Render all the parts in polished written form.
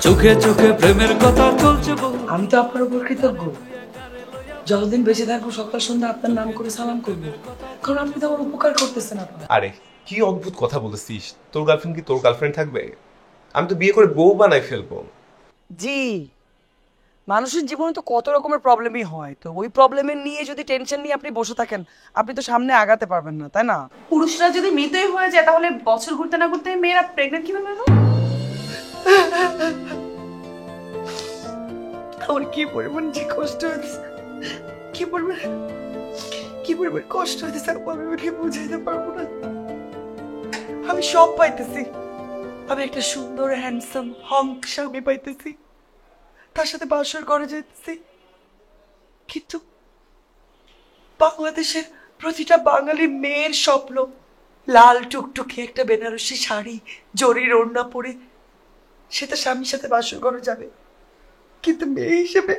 চোখে চোখে প্রেমের কথা চলছে বহু। আমি তো আপনার উপর কৃতজ্ঞ। যতদিন বেঁচে থাকবো সকাল সন্ধ্যা আপনার নাম করে সালাম করবো, কারণ আপনি তো আমার উপকার করতেছেন। আপনার আরে কি অদ্ভুত কথা বলেছিস, তোর গার্লফ্রেন্ড কি তোর গার্লফ্রেন্ড থাকবে? আমি তো বিয়ে করে বউ বানাই ফেলবো। জি, মানুষের জীবনে তো কত রকমের প্রবলেমই হয়, তো ওই প্রবলেমের নিয়ে যদি টেনশন নিয়ে আপনি বসে থাকেন, আপনি তো সামনে আগাতে পারবেন না, তাই না? পুরুষরা যদি মৃতই হয়ে যায় তাহলে বছর ঘুরতে না ঘুরতে মেয়েরা প্রেগনেন্ট কিভাবে হলো? আমার কি পরিমাণ যে কষ্ট হচ্ছে, কি পরিমাণ কষ্ট হচ্ছে আমি আপনাকে বুঝাইতে পারবো না। আমি সব পাইতেছি, আমি একটা সুন্দর হ্যান্ডসাম হংক স্বামী পাইতেছি, তার সাথে বাসর করে যেতেছি, কিন্তু বাংলাদেশের প্রতিটা বাঙালি মেয়ের স্বপ্ন লাল টুকটুকে একটা বেনারসি শাড়ি, জরির ওড়না পরে সে তার স্বামীর সাথে বাসর করে যাবে। কিন্তু মেয়ে হিসেবে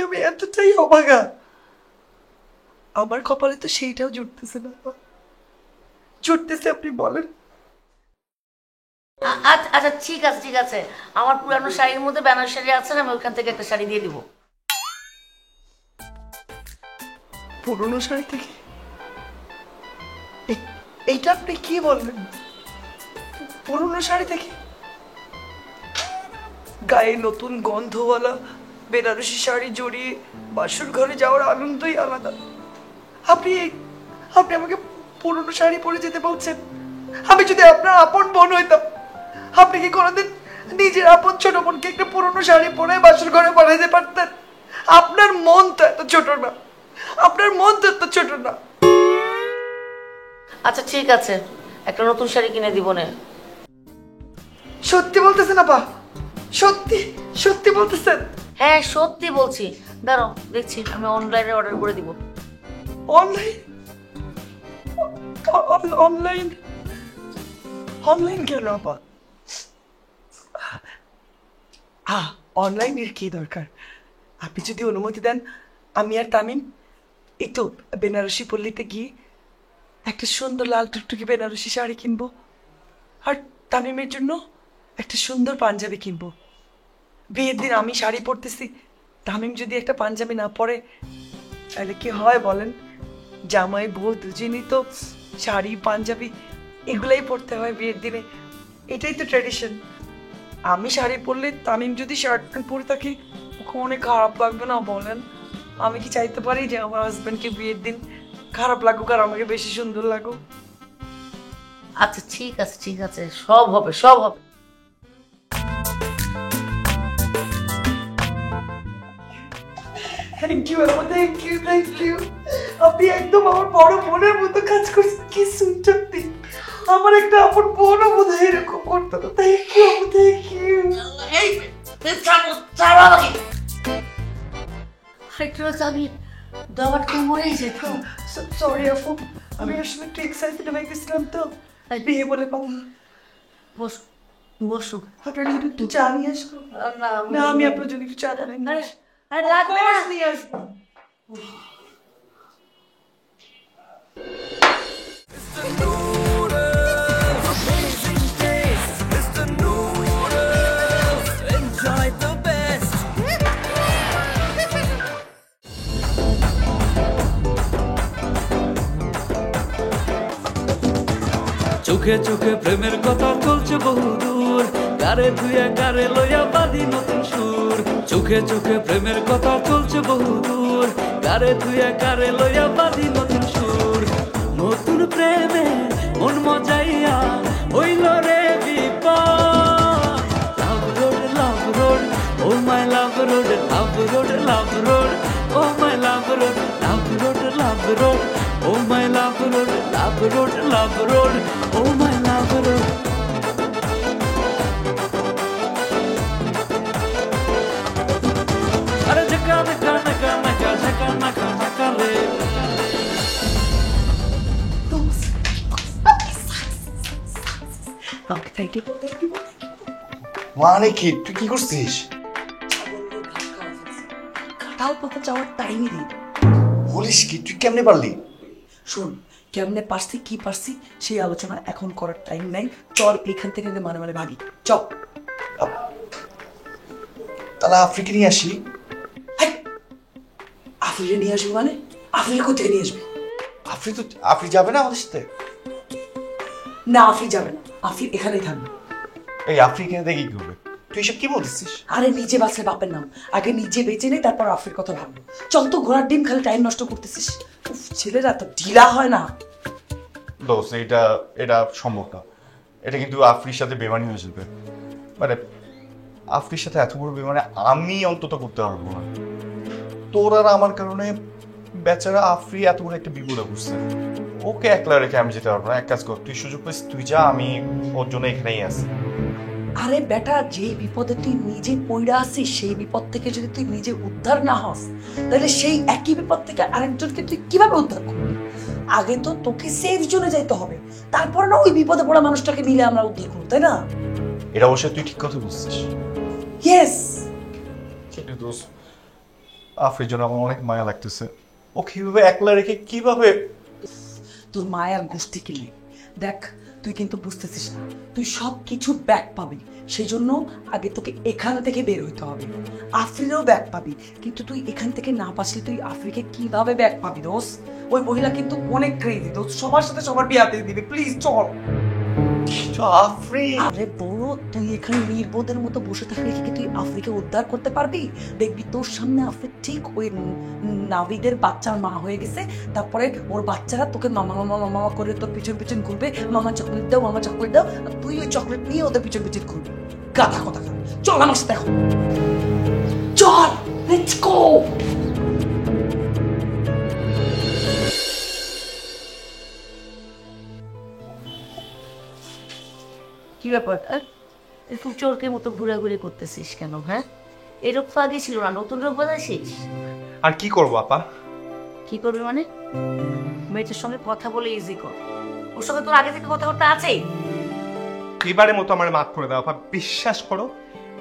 আমি এতটাই অভাগা, আমার কপালে তো সেইটাও জুটতেছে না। জুটতেছে আপনি বলেন? আচ্ছা আচ্ছা, ঠিক আছে ঠিক আছে, আমার পুরানো শাড়ির মধ্যে বেনারসি শাড়ি আছে না, আমি ওখান থেকে একটা শাড়ি দিয়ে দিব। পুরনো শাড়ি থেকে? এইটা আপনি কি বললেন? পুরনো শাড়ি থেকে? গায়ে নতুন গন্ধওয়ালা বেনারসি শাড়ি জড়িয়ে বাসর ঘরে যাওয়ার আনন্দই আলাদা। আপনি আপনি আমাকে পুরনো শাড়ি পরে যেতে বলছেন? আমি যদি আপনার আপন বোন হইতাম, আপনি কি কোনোদিন নিজের আপন ছোট বোনকে একটা পুরনো শাড়ি পরে বাসর ঘরে পাঠাইতে পারতেন? আপনার মন তো এত ছোট না, আপনার মন তো এত ছোট না। আচ্ছা ঠিক আছে, একটা নতুন শাড়ি কিনে দিব না। সত্যি বলতেছেন আপা? সত্যি সত্যি বলতেছেন? হ্যাঁ সত্যি বলছি, দাঁড়াও দেখছি, আমি অনলাইনে অর্ডার করে দিব। অনলাইন? অনলাইন? অনলাইন কেন আপা? অনলাইনের কি দরকার? আপনি যদি অনুমতি দেন, আমি আর তামিম একটু বেনারসি পল্লীতে গিয়ে একটা সুন্দর লাল টুকটুকি বেনারসি শাড়ি কিনবো, আর তামিমের জন্য একটা সুন্দর পাঞ্জাবি কিনবো। বিয়ের দিন আমি শাড়ি পরতেছি, তামিম যদি একটা পাঞ্জাবি না পরে তাহলে কি হয় বলেন? জামাই বউ দুজনই তো শাড়ি পাঞ্জাবি এগুলাই পরতে হয় বিয়ের দিনে, এটাই তো ট্র্যাডিশন। আমি শাড়ি পরলে তামিম যদি শার্ট প্যান্ট পরে থাকে, ওকে অনেক খারাপ লাগবে না বলেন? আমি কি চাইতে পারি যে আমার হাজব্যান্ডকে বিয়ের দিন খারাপ লাগুক আর আমাকে বেশি সুন্দর লাগুক? আচ্ছা ঠিক আছে ঠিক আছে, সব হবে সব হবে। থ্যাংক ইউ আপা, থ্যাংক ইউ থ্যাংক ইউ। আপনি একদম আমার বড় বোনের মতো কাজ করছেন, কি সুইট আপনি। আমার একটা আপন বোনও বোধ হয় এরকম করতো না। থ্যাংক ইউ আপা, থ্যাংক ইউ। এই ছাড়ো ছাড়ো আমাকে। আরেকটা চাবি দাবার তো মরে যেত। সরি আপু, আমি আসলে একটু এক্সাইটেড হয়ে গেছিলাম তো, বিয়ে বলে পাবো। বস বসু। আপনার জন্য একটু চা নিয়ে আসবো? না, আমি আপনার জন্য একটু চা বানাই নিয়ে আসবো। আরে লাগবে না। নিয়ে আসবো। চোখে চোখে প্রেমের কথা চলছে বহুদূর, গারে ধুয়ে গারে লইয়া বাঁধি নতুন সুর। চোখে চোখে প্রেমের কথা চলছে বহুদূর, গারে ধুয়ে গারে লইয়া বাঁধি নতুন সুর। নতুন প্রেমে মন মজাইয়া হইল রে বিপদ। লাভ রোড ও মাই লাভ রোড, লাভ রোড ও মাই লাভ রোড, লাভ রোড ও মাই লাভ রোড, লাভ রোড ও মাই লাভ রোড। আরে ঝকা ঝকা ঝকা ঝকা ঝকা ঝকা ঝকা রে। আমাকে থ্যাংক ইউ। মানে কি, তুই কি করছিস? কাঁঠাল পাতা যাওয়ার টাইমই দিই। বলিস কি, তুই কেমনে পারলি? শোন, কেমনে পারছি কি পারছি সেই আলোচনা এখন করার টাইম নাই। চল এখান থেকে মানে মানে ভাগি, চল। তাহলে আফ্রিকা নিয়ে আসি। আফ্রিকা নিয়ে আসবি মানে? আফ্রিকা কোথায় নিয়ে আসবি? আফ্রি যাবে না আমাদের সাথে? না, আফ্রিকা যাবে না, আফ্রিকা এখানেই থাকবে। এই আফ্রিকা দেখি কি করবে? তুই এসব কি বলতেছিস? আরে নিজে বাঁচলে বাপের নাম, আগে নিজে বেঁচে নেই তারপর আফ্রির কথা ভাববো। চল তো, ঘোড়ার ডিম খালি টাইম নষ্ট করতেছিস। উফ, ছেলেরা তো ঢিলা হয় না। দোস্ত, এটা সম্ভব না। এটা কিন্তু আফ্রির সাথে বেমানি হয়ে যাবে। মানে আফ্রির সাথে এত বড় বেমানি আমি অন্তত করতে পারবো না। তোর আর আমার কারণে বেচারা আফ্রি এত বড় একটা বিপদে পড়ছে। ওকে একলা রেখে আমি যেতে পারবো না। এক কাজ কর, তুই সুযোগ পাইস তুই যা, আমি ওর জন্য এখানেই আছি। আরে বেটা, যে বিপদে তুই নিজে পইড়া আছিস সেই বিপদ থেকে যদি তুই নিজে উদ্ধার না হস, তাহলে সেই একই বিপদ থেকে আরেকজনকে তুই কিভাবে উদ্ধার করবি? আগে তো তোকে সেফ জোনে যাইতে হবে, তারপর না ওই বিপদে পড়া মানুষটাকে মিলে আমরা উদ্ধার করবো, তাই না? এটা অবশ্যই তুই ঠিক কথা বলছিস। ইয়েস। কিন্তু দোস্ত, আফ্রির জন্য আমার অনেক মায়া লাগতেছে। ও কিভাবে একলা রেখে কিভাবে? তোর মায়ার গোষ্ঠী কিনলে দেখ, তুই কিন্তু বুঝতেছিস না, তুই সব কিছু ব্যাক পাবি। সেই জন্য আগে তোকে এখান থেকে বের হইতে হবে। আফ্রিরও ব্যাক পাবি, কিন্তু তুই এখান থেকে না বাঁচলে তুই আফ্রিকে কিভাবে ব্যাক পাবি দোস্ত? ওই মহিলা কিন্তু অনেক ক্রেজি দোস্ত, সবার সাথে সবার বিয়াতে দিবে। প্লিজ চল। আফ্রি, আরে বড়, তুই এখানে নির্বোধের মতো বসে থাকলে কি তুই আফ্রিকে উদ্ধার করতে পারবি? দেখবি তোর সামনে আফ্রিক ঠিক ওই নাবিদের বাচ্চার মা হয়ে গেছে, তারপরে ওর বাচ্চারা তোকে মামা মামা মামা করে তোর পিছন পিছন ঘুরবে, মামা চকলেট দাও মামা চকলেট দাও, আর তুই ওই চকলেট নিয়ে ওদের পিছন পিছন ঘুরবি। গাধা কথা। চল আমার সাথে এখন, চল, লেটস গো। কি ব্যাপার? একটু চোরকের মতো ঘোরাঘুরি করতেছিস কেন? হ্যাঁ, এই রোগ তো আগে ছিল না, নতুন রোগ বানাইছিস? আর কি করবো আপা? কি করবি মানে? মেয়েটার সঙ্গে কথা বলে ইজি কর। ওর সঙ্গে তোর আগে থেকে কথাবার্তা আছেই। এবারের মতো আমার মাফ করে দাও আপা, বিশ্বাস করো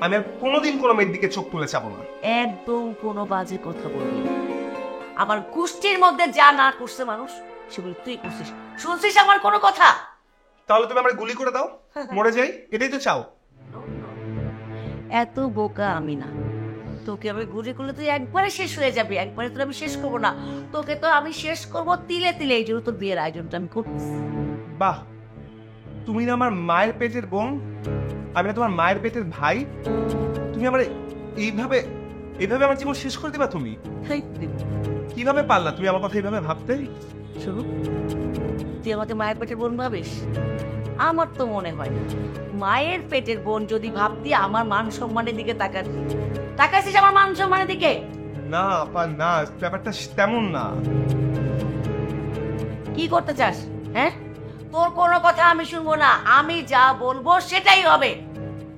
আমি আর কোনোদিন কোনো মেয়ের দিকে চোখ তুলে যাবো না। একদম কোনো বাজে কথা বলবি না। আমার গোষ্ঠীর মধ্যে যা না করছে মানুষ, সেগুলো তুই করছিস। শুনছিস আমার কোনো কথা? তাহলে তুমি আমার গুলি করে দাও, মরে যাই, এটাই তো চাও? এত বোকা আমি না। তোকে আমি গুলি করলে তুই একবারে শেষ হয়ে যাবি, একবারে তোর আমি শেষ করবো না। তোকে তো আমি শেষ করবো তিলে তিলে। এই জন্য তোর বিয়ের আয়োজনটা আমি করতেছি। বাহ, তুমি না আমার মায়ের পেটের বোন, আমি না তোমার মায়ের পেটের ভাই। তুমি আমার এইভাবে এইভাবে আমার জীবন শেষ করে দিবা? তুমি কিভাবে পারলা তুমি আমার কথা এইভাবে ভাবতে? শুরু, তুই আমাকে মায়ের পেটের বোন ভাবিস? আমার তো মনে হয় মায়ের পেটের বোন যদি ভাবতি, আমার মান সম্মানের দিকে তাকাইছিস আমার মান সম্মানের দিকে? না আপা না, ব্যাপারটা তেমন না। কি করতে চাস? হ্যাঁ, তোর কোনো কথা আমি শুনবো না। আমি যা বলবো সেটাই হবে।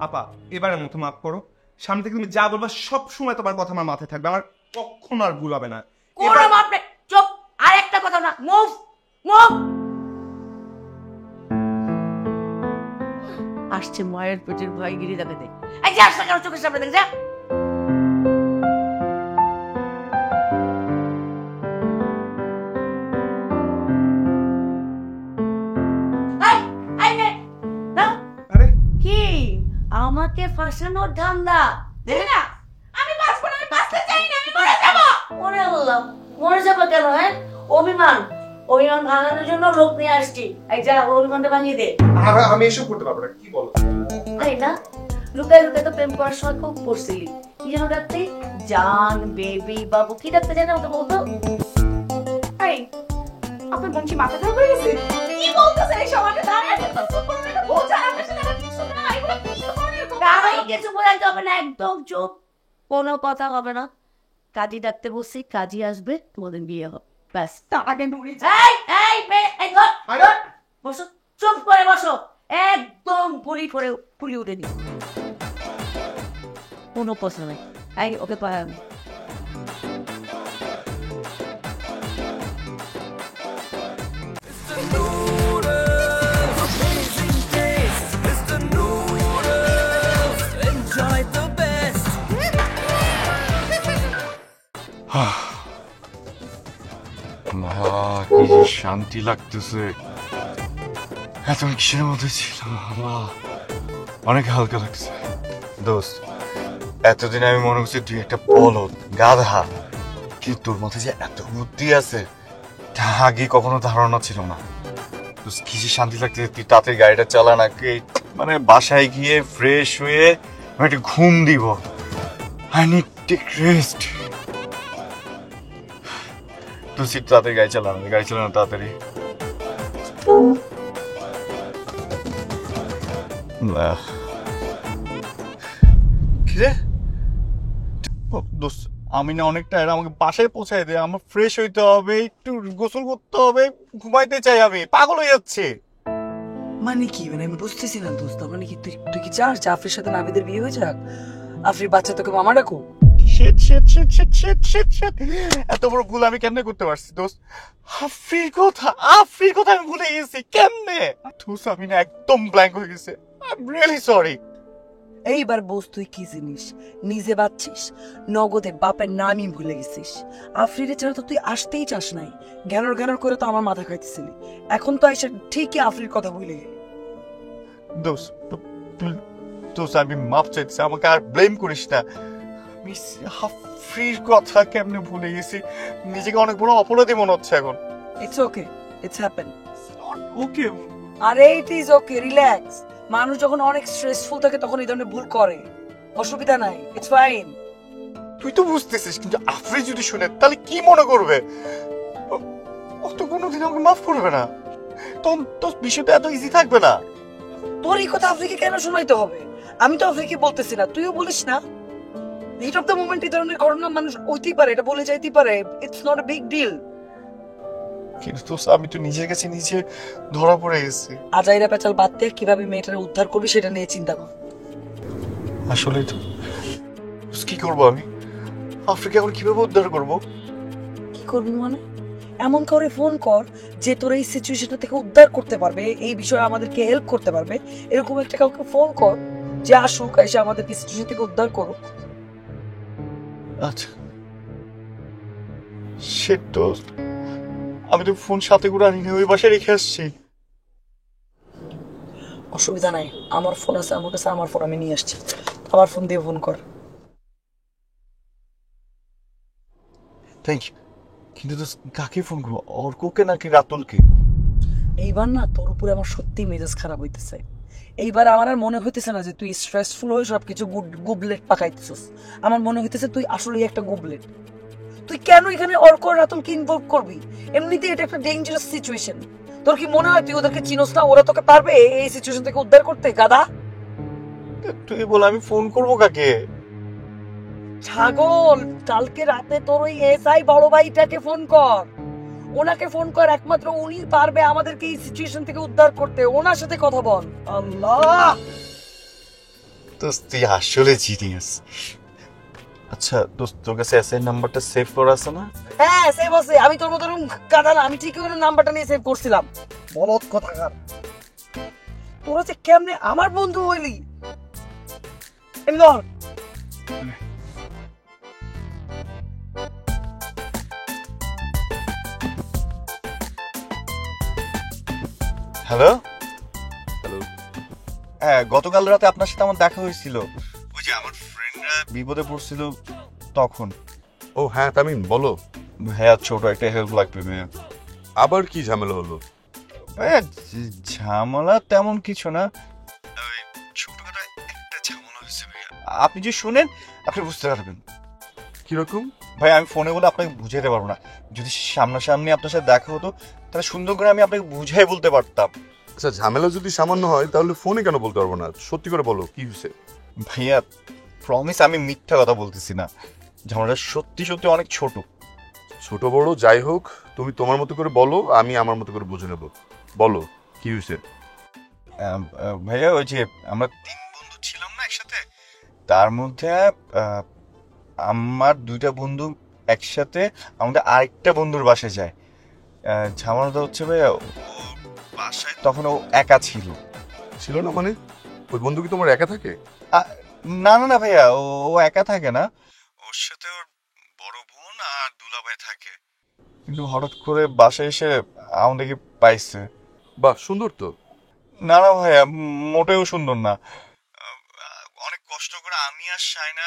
আপা এবারের মতো মাফ করো, সামনে থেকে তুমি যা বলবা সব সময় তোমার কথা আমার মাথায় থাকবে, আমার কখনো আর ভুল হবে না। কোনো মাপ নেই। চুপ, আর একটা কথা না। Move move. আসছে মায়ের পেটের ভাই গিরি দেখাতে। এই যাস না কেন চোখের সামনে? দেখ যা। আরে কি আমাকে ফাঁসানোর ধান্দা? দেখে না আমি বাঁচবো না, আমি বাঁচতে চাই না, আমি মরে যাবো। মরে বললাম, মরে যাবো কেন? হ্যাঁ, অভিমান ভাঙানোর জন্য লোক নিয়ে আসছি। এই যা, অভিমানটা ভাঙিয়ে দে। আমি এসব করতে পারবো না, কি বলো? তাই না? লুকায় লুকায় তো প্রেম করার সময় খুব করছিলি। কি যেন ডাকতে? জান, বেবি, বাবু, কি ডাকতে জানো তো বলতো? এই, আপনার বোন কি মাথা খারাপ হয়ে গেছে? কি বলতেছে এই সমাজে? দাঁড়িয়ে আছে তো, চুপ করে একটা বোঝা আপনার সাথে আমার কিছু না, এগুলো কিছু করে এরকম। তাই কিছু বলতে হবে না, একদম চুপ, কোনো কথা হবে না। কাজী ডাকতে বসছি, কাজী আসবে, তোমাদের বিয়ে হবে, ব্যাস। তার আগে মরে যা। এই ধর, ধর, বসো, চুপ করে বসো, একদম পুরি উঠে নি, কোনো প্রশ্ন নেই। এই ওকে পায় আমি। কি যে শান্তি লাগতেছে, এত কিসের মধ্যে ছিলাম, অনেক হালকা লাগছে। দোস্ত, এতদিন আমি মনে করছি তুই একটা বলদ গাধা, কিন্তু তোর মধ্যে যে এত বুদ্ধি আছে তা আগে কখনো ধারণা ছিল না। দোস্ত, কি যে শান্তি লাগতেছে, তুই তাতে গাড়িটা চালা না, মানে বাসায় গিয়ে ফ্রেশ হয়ে আমি একটা ঘুম দিব। I need take rest. তুই সিট তাড়াতাড়ি গাড়ি চালানো তাড়াতাড়ি। কিরে দোস্ত, আমি না অনেক টায়ার্ড, আমাকে বাসায় পৌঁছায় দে, আমার ফ্রেশ হইতে হবে, একটু গোসল করতে হবে, ঘুমাইতে চাই, আমি পাগল হয়ে যাচ্ছে। মানে কি, মানে আমি বুঝতেছি না দোস্ত, মানে কি তুই তুই কি চাস যে আফরির সাথে নাবিদের বিয়ে হয়ে যাক? আফরির বাচ্চা তোকে মামা ডাকো? Shit shit shit shit shit shit shit, এত বড় ভুল আমি কেমনে করতে পারছি দোস্ত? আফরির কথা আমি ভুলে গেছি কেমনে দোস্ত, আমি না একদম ব্ল্যাঙ্ক হয়ে গেছে। I am really sorry. এইবার বোস, তুই কি জিনিস নিজে বাচ্ছিস, নগদে বাপের নামই ভুলে গেছিস। আফরিরে ছাড়া তো তুই আসতেই চাস নাই, জ্ঞানর জ্ঞানর করে তো আমার মাথা খাইতেছিলি, এখন তো এসে ঠিকই আফরির কথা ভুলে গেলি। দোস্ত দোস্ত, আমি মাপ চাইছি, আমাকে আর ব্লেম করিস না। আমি আফরির কথা কেমনে ভুলে গেছি, নিজেকে অনেক বড় অপরাধী মনে হচ্ছে এখন। It's okay, it's happen. Okay, আরে ইট ইজ ওকে, রিল্যাক্স। মানুষ যখন অনেক স্ট্রেসফুল থাকে তখন এই ধরনের ভুল করে, অসুবিধা নাই, ইটস ফাইন। তুই তো বুঝতেছিস, কিন্তু আফরি যদি শুনে তাহলে কি মনে করবে? ও তো কোনোদিন আমাকে মাফ করবে না, তখন তো বিষয়টা এত ইজি থাকবে না। তোর এই কথা আফ্রিকে কেন শোনাইতে হবে? আমি তো আফ্রিকে বলতেছি না, তুইও বলিস না। হিট অফ দ্য মোমেন্ট এই ধরনের ঘটনা মানুষ হইতেই পারে, এটা বলে যাইতেই পারে, it's not a big deal. কিন্তু তো আমি তো নিজের কাছে নিজে ধরা পড়ে গেছি। আজাইরা পেঁচাল বাদ দিয়ে কিভাবে মেয়েটার উদ্ধার করবি সেটা নিয়ে চিন্তা কর। আসলেই তো কি করবো আমি, আফ্রিকা এখন কিভাবে উদ্ধার করবো? কি করবি মানে? এমন করে ফোন কর যে তোর এই সিচুয়েশনটা থেকে উদ্ধার করতে পারবে, এই বিষয়ে আমাদেরকে হেল্প করতে পারবে, এরকম একটা কাউকে ফোন কর যে আসুক, এসে আমাদেরকে সিচুয়েশন থেকে উদ্ধার করুক। আচ্ছা, শিট দোস্ত, আমি তো ফোন সাথে করে আনিনি, ওই বাসায় রেখে আসছি। অসুবিধা নাই, আমার ফোন আছে, আমার কাছে আমার ফোন আমি নিয়ে আসছি, আমার ফোন দিয়ে ফোন কর। Thank you. কিন্তু তো কাকে ফোন করবো, অর্ককে নাকি রাতুলকে? এইবার না তোর উপরে আমার সত্যি মেজাজ খারাপ হইতেছে। এইবার আমার আর মনে হইতেছে না যে তুই স্ট্রেসফুল হয়ে সবকিছু গুবলেট পাকাইতেছিস। আমার মনে হইতেছে তুই আসলেই একটা গুবলেট। তুই কেন এখানে অর্ক রাতুলকে ইনভলভ করবি? এমনিতেই এটা একটা ডেঞ্জারাস সিচুয়েশন। তোর কি মনে হয় তুই ওদেরকে চিনোস না, ওরা তোকে পারবে এই সিচুয়েশন থেকে উদ্ধার করতে? গাদা তুই বল, আমি ফোন করবো কাকে? ছাগল, কালকে রাতে তোর ওই এসআই বড় ভাইটাকে ফোন কর, ওনাকে ফোন কর, একমাত্র উনি পারবে আমাদেরকে এই সিচুয়েশন থেকে উদ্ধার করতে, ওনার সাথে কথা বল। আল্লাহ, দোস্ত তুই আসলে জিনিয়াস। আচ্ছা দোস্ত, তোর কাছে এসআই নাম্বারটা সেভ করা আছে না? হ্যাঁ সেভ আছে, আমি তোর মতো গাদা না, আমি ঠিকই করে নাম্বারটা নিয়ে সেভ করছিলাম। বলত কথাকার, তোরা যে কেমনে আমার বন্ধু হইলি? এমনি ধর। হ্যালো হ্যালো, হ্যাঁ গতকাল রাতে আপনার সাথে আমার দেখা হয়েছিল, ওই যে আমার ফ্রেন্ডরা বিপদে পড়ছিল তখন। ও হ্যাঁ তামিম, বলো। হ্যাঁ, ছোট একটা হেল্প লাগবে ভাইয়া। আবার কি ঝামেলা হলো? ভাইয়া ঝামেলা তেমন কিছু না, ওই ছোটখাটো একটা ঝামেলা হয়েছে ভাইয়া। আপনি যদি শুনেন আপনি বুঝতে পারবেন। কিরকম? ভাই আমি ফোনে বলে আপনাকে বুঝাইতে পারবো না, যদি সামনাসামনি আপনার সাথে দেখা হতো তাহলে সুন্দর করে আমি আপনাকে বুঝাই বলতে পারতাম। আচ্ছা, ঝামেলা যদি সামান্য হয় তাহলে ফোনে কেন বলতে পারবো না? সত্যি করে বলো, কি হয়েছে? ভাইয়া প্রমিস, আমি মিথ্যা কথা বলতেছি না, ঝামেলাটা সত্যি সত্যি অনেক ছোট। ছোট বড় যাই হোক, তুমি তোমার মতো করে বলো, আমি আমার মতো করে বুঝে নেবো। বলো কি হয়েছে। ভাইয়া ওই যে আমরা 3 বন্ধু ছিলাম না একসাথে, তার মধ্যে আমার 2টা বন্ধু একসাথে আমাদের আরেকটা বন্ধুর বাসায় যায়। ঝামেলাটা হচ্ছে ভাইয়া, ও বাসায় তখন ও একা ছিল। ছিল না মানে? ওই বন্ধু কি তোমার একা থাকে? না না না ভাইয়া, ও একা থাকে না, ওর সাথে ওর বড় বোন আর দুলাভাই থাকে। কিন্তু হঠাৎ করে বাসায় এসে আমাদেরকে পাইছে। বাহ, সুন্দর তো। না না ভাইয়া, মোটেও সুন্দর না। অনেক কষ্ট করে আমি আর শাইনা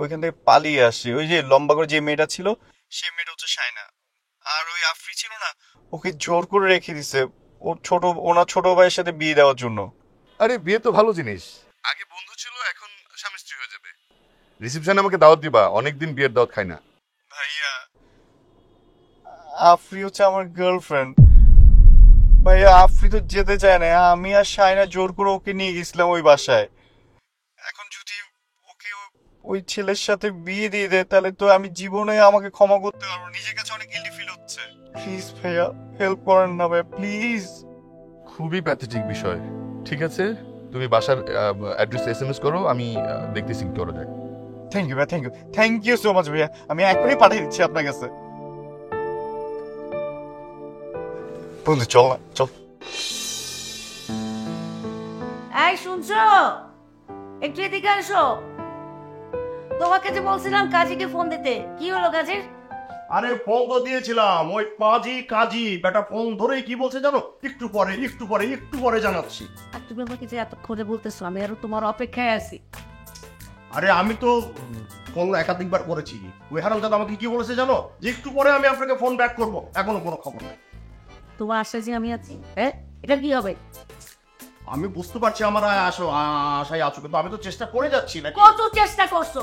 ওইখান থেকে পালিয়ে আসি। ওই যে লম্বা করে যে মেয়েটা ছিল, সেই মেয়েটা হচ্ছে শাইনা। আর ওই আফরি ছিল না, ওকে জোর করে রেখে দিছে ওনার ছোট ভাইয়ের সাথে বিয়ে দেওয়ার জন্য। আরে বিয়ে তো ভালো জিনিস, আগে বন্ধু ছিল এখন স্বামী স্ত্রী হয়ে যাবে। রিসেপশনে আমাকে দাওয়াত দিবা, অনেকদিন বিয়ের দাওয়াত খাই না। ভাইয়া, আফরি হচ্ছে আমার গার্লফ্রেন্ড। ভাইয়া, আফরি তো যেতে চায় না। আমি আর শাইনা জোর করে ওকে নিয়ে গেছিলাম ওই বাসায়। এখন যদি ওকে ওই ছেলের সাথে বিয়ে দিয়ে দেয়, তাহলে তো আমি জীবনে আমাকে ক্ষমা করতে পারবো। নিজের কাছে অনেক গিল্টি ফিল হচ্ছে। প্লিজ ভাইয়া, হেল্প করেন না ভাইয়া, প্লিজ। খুবই প্যাথেটিক বিষয়। ঠিক আছে, তুমি বাসার অ্যাড্রেস SMS করো, আমি দেখতেছি কি করা যায়। থ্যাংক ইউ ভাইয়া, থ্যাংক ইউ সো মাচ ভাইয়া। আমি এখনই পাঠিয়ে দিচ্ছি আপনার কাছে। বন্ধু চল না, চল। এই শুনছো, একটু এদিকে আসো। তোমাকে যে বলছিলাম কাজীকে ফোন দিতে, কি হলো কাজের? আরে ফোন তো দিয়েছিলাম, ওই কাজী বেটা ফোন ধরেই কি বলছে জানো, একটু পরে জানাচ্ছি। আর তুমি আমাকে যে এতক্ষণে বলতেছো, আমি আরো তোমার অপেক্ষায় আছি। আরে আমি তো ফোন একাধিকবার করেছি। ওই হারামজাদা আমাকে কি বলেছে জানো, যে একটু পরে আমি আপনাকে ফোন ব্যাক করবো। এখনো কোনো খবর নেই। তোমার আশায় যে আমি আছি, হ্যাঁ, এটা কি হবে? আমি বুঝতে পারছি আমার আশায় আছো, কিন্তু আমি তো চেষ্টা করে যাচ্ছি না। কত চেষ্টা করছো?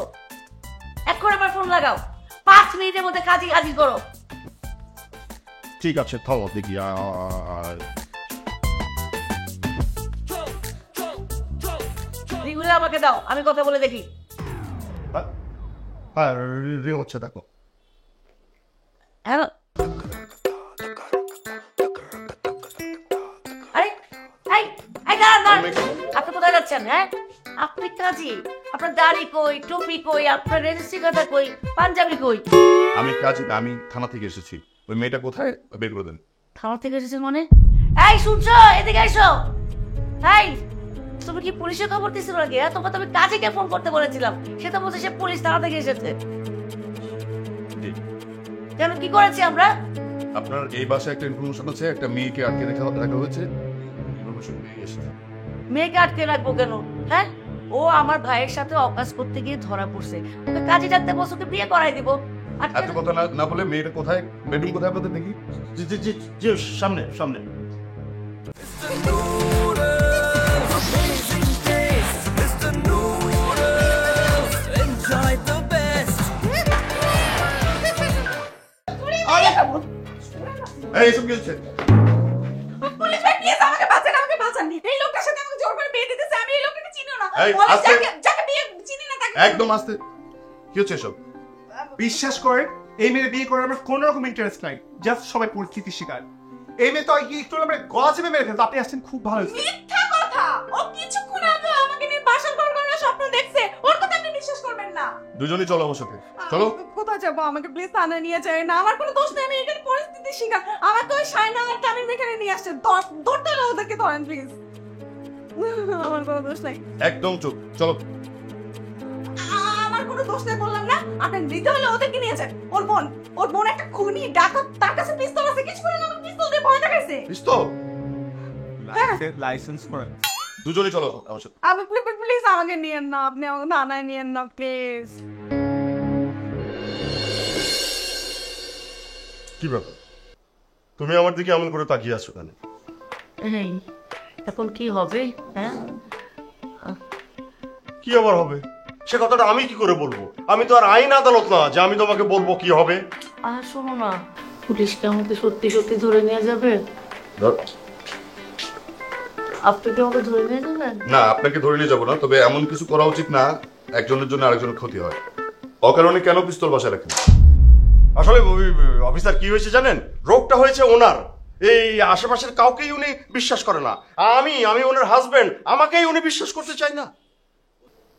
এখন আবার ফোন লাগাও, 5 মিনিটের মধ্যে কাজী হাজির করো। ঠিক আছে, থামো দেখি। রিগুলো আমাকে দাও, আমি কথা বলে দেখি। হ্যাঁ, রিং হচ্ছে, দেখো। হ্যালো, আরে এই দাঁড়ান, আপনি কোথায় যাচ্ছেন? হ্যাঁ, আপনি কাজী, আপনার দাড়ি কই, টুপি কই, আপনার রেজিস্ট্রি কথা কই, পাঞ্জাবি কই? আমি কাজ, আমি থানা থেকে এসেছি। ওই মেয়েটা কোথায়, বের করে দেন। থানা থেকে এসেছেন মানে? এই শুনছো, এদিকে এসো। এই, তুমি কি পুলিশের খবর দিছিল নাকি? তোমার তো আমি কাজীকে ফোন করতে বলেছিলাম, সে তো বলছে সে পুলিশ থানা থেকে এসেছে। জি। কেন, কি করেছি আমরা? আপনার এই বাসায় একটা ইনফরমেশন আছে, একটা মেয়েকে আটকে রাখা হয়েছে। ইনফরমেশন পেয়ে এসেছে। মেয়েকে আটকে রাখবো কেন? হ্যাঁ, ও আমার ভাইয়ের সাথে অকাজ করতে গিয়ে ধরা পড়ছে। ওকে কাজী ডাকতে বসে, ওকে বিয়ে করাই দিব। এত কথা না বলে মেয়েটা কোথায়, বেডরুম কোথায় আপনাদের দেখি। জি, সামনে। এই সব কি হচ্ছে? পুলিশ ভাই প্লিজ আমাকে বাঁচান। এই লোকটার সাথে আমাকে জোর করে বিয়ে দিতেছে। আমি এই লোকটাকে চিনিও না। এই, বলে আস্তে। যাকে বিয়ে চিনি না তাকে একদম আস্তে। কি হচ্ছে এসব? বিশ্বাস করেন, এই মেয়ে বিয়ে করার আমার কোনো রকম ইন্টারেস্ট নাই। জাস্ট সবাই পরিস্থিতির শিকার। এই মেয়ে তো একটু আমরা গলা চেপে মেরে ফেলতো। আপনি আসছেন, খুব ভালো হয়েছে। মিথ্যা কথা। ও কিছুক্ষণ আগে আমাকে নিয়ে বাসর ঘর করার স্বপ্ন দেখছে। ওর কথা আপনি বিশ্বাস করবেন না। দুজনেই চলো আমার সাথে, চলো। কোথায় যাবো? আমাকে প্লিজ থানায় নিয়ে যায় না। আমার কোনো দোষ নেই, আমি এখানে পরিস্থিতির শিকার। আমাকে ওই শাইনা আর তামিম এখানে নিয়ে আসছে। ধরতে হলে ওদেরকে ধরেন প্লিজ। আমার কোনো দোষ নাই। একদম চুপ, চলো। আমার কোনো দোষ নেই বললাম না। আপনি নিতে হলে ওদেরকে নিয়ে যান। ওর বোন একটা খুনি ডাকাত, তার কাছে পিস্তল আছে। কিছু করে না, আমাকে পিস্তল দিয়ে ভয় দেখাইছে। পিস্তল? লাইসেন্স করেন। দুজনেই চলো আমার সাথে। আপনি প্লিজ আমাকে নিয়েন না। আপনি আমাকে থানায় নিয়েন না প্লিজ। কি ব্যাপার, তুমি আমার দিকে এমন করে তাকিয়ে আছো কেন? এই, এখন কি হবে? হ্যাঁ, কি আবার হবে সে কথাটা আমি কি করে বলবো? আমি তো আর আইন আদালত না যে আমি তোমাকে বলবো কি হবে। আর শোনো না, পুলিশকে আমাকে সত্যি সত্যি ধরে নিয়ে যাবে? আপনি কি আমাকে ধরে নিয়ে যাবেন? না, আপনাকে ধরে নিয়ে যাবো না, তবে এমন কিছু করা উচিত না একজনের জন্য আরেকজনের ক্ষতি হয়। অকারণে কেন পিস্তল বাসায় রাখেন? আসলে অফিসার কি হয়েছে জানেন, রোগটা হয়েছে ওনার। এই আশেপাশের কাউকেই উনি বিশ্বাস করে না। আমি ওনার হাজবেন্ড, আমাকেই উনি বিশ্বাস করতে চাই না।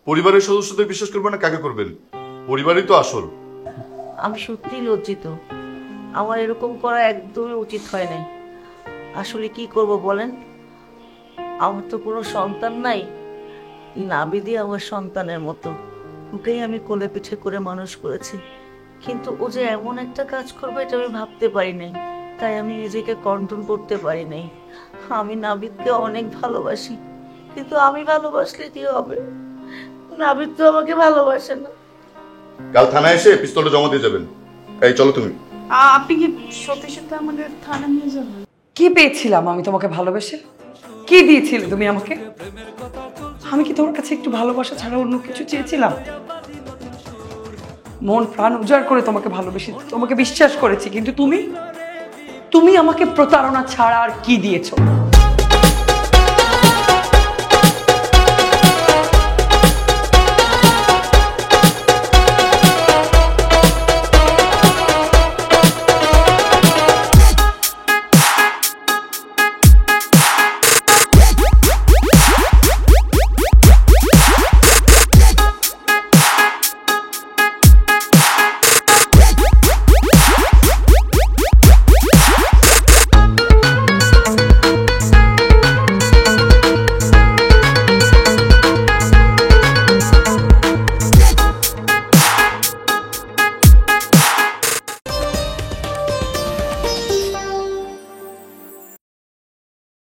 পরিবারের সদস্যদের বিশ্বাস করবেন না, কাকে করবেন? পরিবারই তো আসল। আমি সত্যিই লজ্জিত। আমার এরকম করা একদমই উচিত হয় নাই। আসলে কি করব বলেন? আমার তো কোনো সন্তান নাই। নাবিদি আমার সন্তানের মতো, ওকেই আমি কোলে পিঠে করে মানুষ করেছি। কিন্তু ও যে এমন একটা কাজ করবে এটা আমি ভাবতে পারি নাই, তাই আমি নিজেকে কন্ট্রোল করতে পারি নাই। আমি নাবিদকে অনেক ভালোবাসি, কিন্তু আমি ভালোবাসলে কি হবে? নাবিদ তো আমাকে ভালোবাসে না। কাল থানায় এসে পিস্তলটা জমা দিয়ে যাবেন। এই চলো তুমি। আপনি কি সত্যি সত্যি আমাদের থানা নিয়ে যাবেন? কি পেয়েছিলাম আমি তোমাকে ভালোবেসে? কি দিয়েছিলে তুমি আমাকে? আমি কি তোমার কাছে একটু ভালোবাসা ছাড়া অন্য কিছু চেয়েছিলাম? মন প্রাণ উজাড় করে তোমাকে ভালোবেসে তোমাকে বিশ্বাস করেছি, কিন্তু তুমি আমাকে প্রতারণা ছাড়া আর কি দিয়েছো?